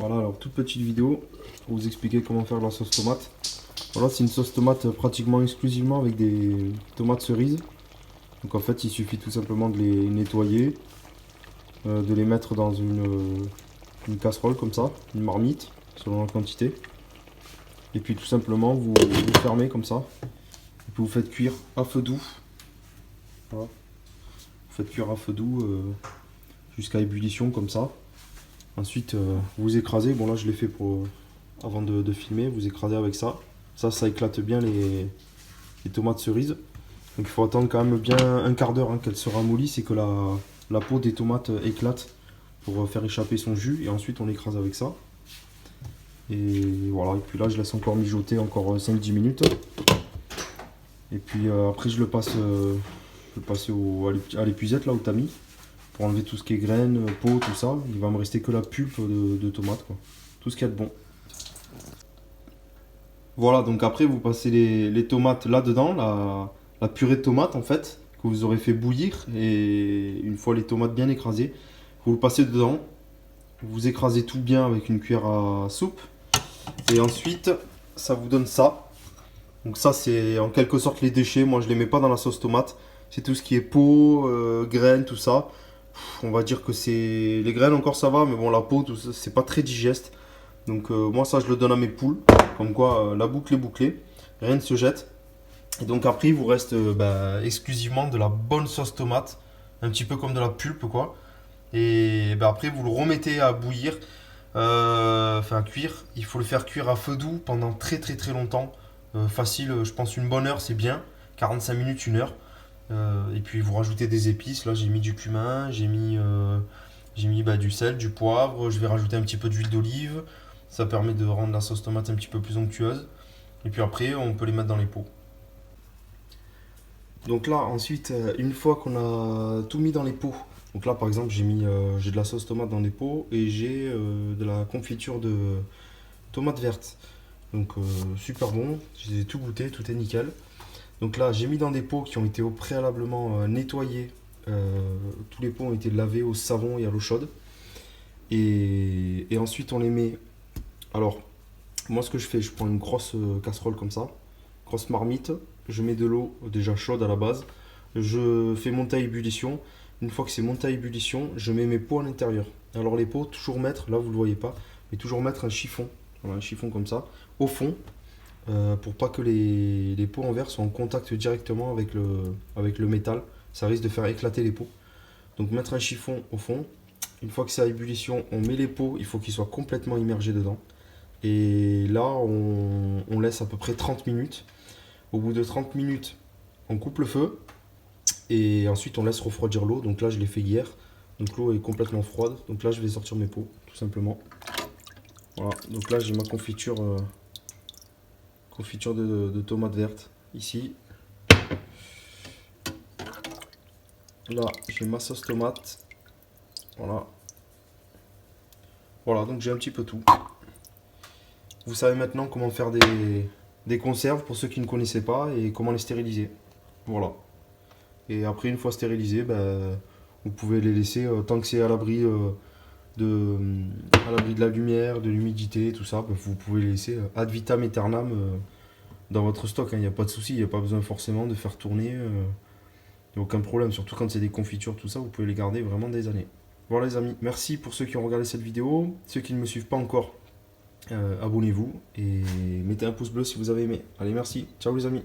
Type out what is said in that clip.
Voilà, alors toute petite vidéo pour vous expliquer comment faire la sauce tomate. Voilà, c'est une sauce tomate pratiquement exclusivement avec des tomates cerises. Donc en fait, il suffit tout simplement de les nettoyer, de les mettre dans une casserole comme ça, une marmite, selon la quantité. Et puis tout simplement, vous fermez comme ça. Et puis vous faites cuire à feu doux. Voilà. Vous faites cuire à feu doux jusqu'à ébullition comme ça. Ensuite, vous écrasez. Bon là, je l'ai fait pour avant de filmer. Vous écrasez avec ça. Ça éclate bien les tomates cerises. Donc il faut attendre quand même bien un quart d'heure qu'elle se ramollit. C'est que la peau des tomates éclate pour faire échapper son jus. Et ensuite, on l'écrase avec ça. Et voilà. Et puis là, je laisse encore mijoter encore 5-10 minutes. Et puis après, je le passe à l'épuisette là au tamis. Pour enlever tout ce qui est graines, peau, tout ça. Il va me rester que la pulpe de tomate, quoi. Tout ce qu'il y a de bon. Voilà, donc après vous passez les tomates là-dedans, la purée de tomates en fait, que vous aurez fait bouillir. Et une fois les tomates bien écrasées, vous le passez dedans. Vous écrasez tout bien avec une cuillère à soupe. Et ensuite, ça vous donne ça. Donc ça c'est en quelque sorte les déchets. Moi je les mets pas dans la sauce tomate. C'est tout ce qui est peau, graines, tout ça. On va dire que c'est... Les graines encore ça va, mais bon la peau, tout ça, c'est pas très digeste. Donc moi ça je le donne à mes poules. Comme quoi la boucle est bouclée. Rien ne se jette. Et donc après il vous reste exclusivement de la bonne sauce tomate. Un petit peu comme de la pulpe quoi. Et après vous le remettez à bouillir. Enfin à cuire. Il faut le faire cuire à feu doux pendant très très très longtemps. Facile, je pense une bonne heure c'est bien. 45 minutes, une heure. Et puis vous rajoutez des épices. Là j'ai mis du cumin, j'ai mis du sel, du poivre. Je vais rajouter un petit peu d'huile d'olive. Ça permet de rendre la sauce tomate un petit peu plus onctueuse. Et puis après on peut les mettre dans les pots. Donc là ensuite une fois qu'on a tout mis dans les pots. Donc là par exemple j'ai de la sauce tomate dans les pots et j'ai de la confiture de tomates vertes. Donc super bon. J'ai tout goûté, tout est nickel. Donc là, j'ai mis dans des pots qui ont été au préalablement nettoyés. Tous les pots ont été lavés au savon et à l'eau chaude. Et ensuite, on les met. Alors, moi, ce que je fais, je prends une grosse casserole comme ça, grosse marmite. Je mets de l'eau déjà chaude à la base. Je fais monter à ébullition. Une fois que c'est monté à ébullition, je mets mes pots à l'intérieur. Alors, les pots, toujours mettre, là, vous ne le voyez pas, mais toujours mettre un chiffon. Voilà, un chiffon comme ça, au fond. Pour pas que les pots en verre soient en contact directement avec le métal. Ça risque de faire éclater les pots. Donc mettre un chiffon au fond. Une fois que c'est à ébullition, on met les pots. Il faut qu'ils soient complètement immergés dedans. Et là, on laisse à peu près 30 minutes. Au bout de 30 minutes, on coupe le feu. Et ensuite, on laisse refroidir l'eau. Donc là, je l'ai fait hier. Donc l'eau est complètement froide. Donc là, je vais sortir mes pots, tout simplement. Voilà. Donc là, j'ai ma confiture de tomates vertes ici. Là j'ai ma sauce tomate. Voilà. Voilà, donc j'ai un petit peu tout. Vous savez maintenant comment faire des conserves pour ceux qui ne connaissaient pas et comment les stériliser. Voilà. Et après une fois stérilisés, vous pouvez les laisser tant que c'est à l'abri de la lumière, de l'humidité, tout ça, vous pouvez les laisser ad vitam aeternam dans votre stock. Il n'y a pas de souci, il n'y a pas besoin forcément de faire tourner. Il n'y a aucun problème, surtout quand c'est des confitures, tout ça, vous pouvez les garder vraiment des années. Voilà les amis, merci pour ceux qui ont regardé cette vidéo. Ceux qui ne me suivent pas encore, abonnez-vous et mettez un pouce bleu si vous avez aimé. Allez, merci, ciao les amis.